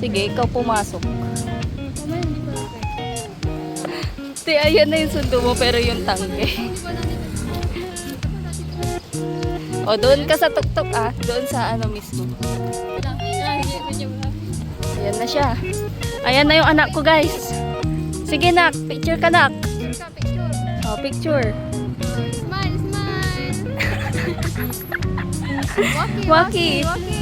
Sige, ikaw pumasok. Te, ayan na yung sundo mo pero yung tangke. O, doon ka sa tuktok ah. Doon sa ano mismo. Ayan na siya. Ayan na yung anak ko guys. Sige nak, picture ka nak. O, picture. Smile, smile. Waki. Waki.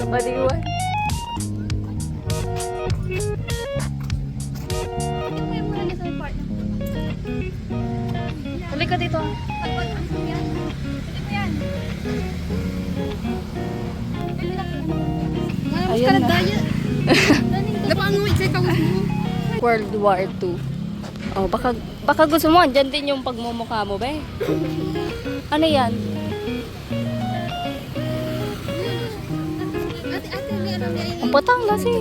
Baliwan. Halika dito. Ayan na. World War II. Oh, baka gusto mo, andyan din yung pagmumukha mo, be. Ano yan? Ang patang kasi.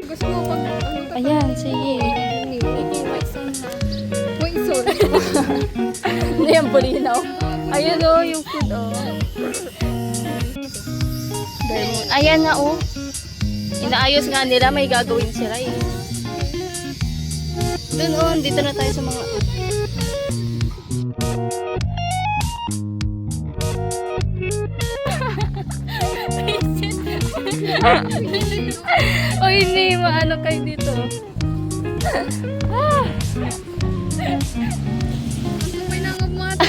Gusto mo pag ano Ayan, sige. Wait, sorry. Ano yan, bulinaw? Ayan o, yung food o. Ayan na o. Inaayos nga nila, may gagawin sila eh. Doon o, dito na tayo sa mga... O hindi, maano kayo dito. May nangab mo ate.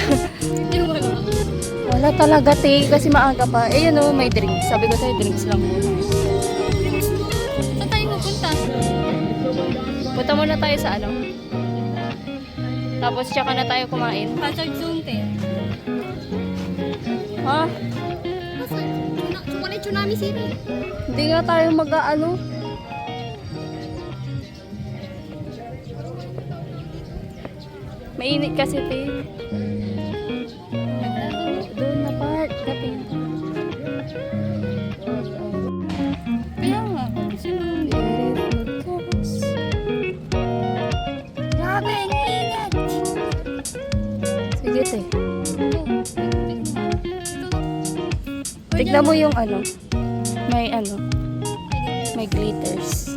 Wala talaga te, kasi maaga pa. Eh yun o, may drinks. Sabi ko sa'yo, drinks lang muna. Saan tayo pupunta? Punta muna tayo sa ano. Tapos tsaka na tayo kumain. Hashtag Zoom te. Ha? Wala tsunami city. Hindi nga tayo mag-ano. Mainit kasi te. Doon na part. Kapin. Kaya nga. Kasi Grabe, ang init. Sige te. Tignan mo yung ano. May ano. May glitters.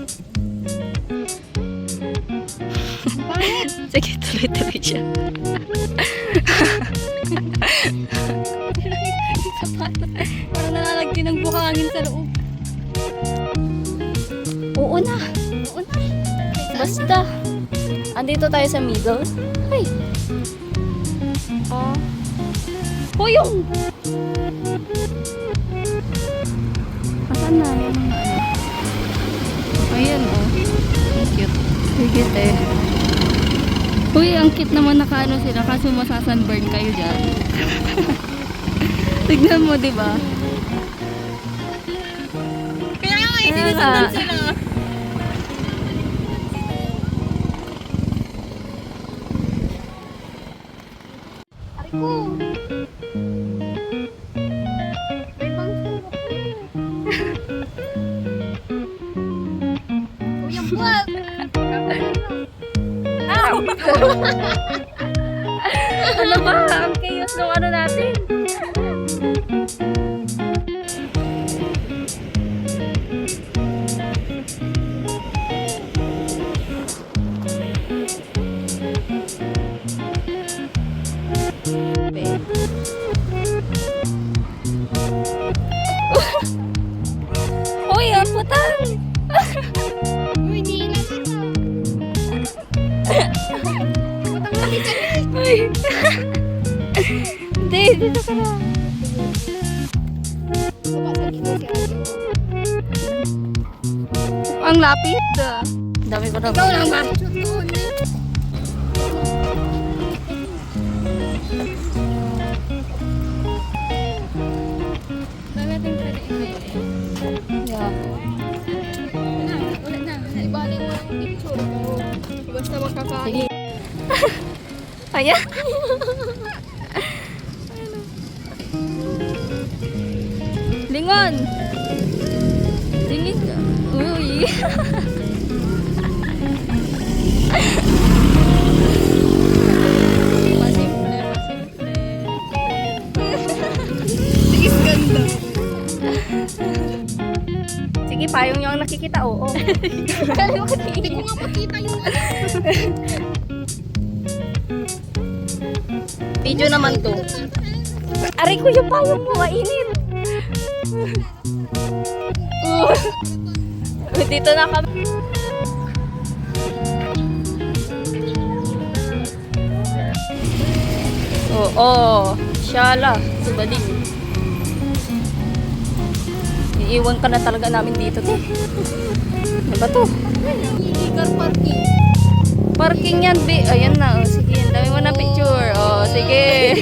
Sige, tuloy-tuloy siya. parang nalalagti ng buhangin sa loob. Oo na. Basta. Andito tayo sa middle. Ay. Oh. Huyong! Asan na yung mga ano? Ayan oh. Ang cute. Sige eh. Uy, ang cute naman nakaano sila kaso masasunburn kayo dyan. Tignan mo, di ba? Kaya nga, Kaya sinusundan nga. sila. Ariko. May bangso. Uy, ang buwag. Ano ba? Ang chaos ng ano natin. Uy, ang putang! Uy, di na kita. Matang kami dyan. Uy! Hindi, dito ka na. Baba sa gitna si Ate. Ang lapit. Dami ko na. Ikaw lang ba? Doon eh. Dami natin pwede i-play. Yeah. Ulit na. Ibalik mo lang yung picture ko. Basta makakain. Sige. Ayan. Lingon. Lingit. Uy. Pasimple, pasimple. Sige, payong nyo ang nakikita. Oo. Hindi ko nga makita yung ano. Video naman to. Aray ko yung payong mo, mainit. Dito na kami. Oo, syala, sudaling. Iiwan ka na talaga namin dito, te. Ano ba to? Illegal parking. Parking yan, be. Ayan na, oh, sige. Ang dami mo na picture. Oh, sige.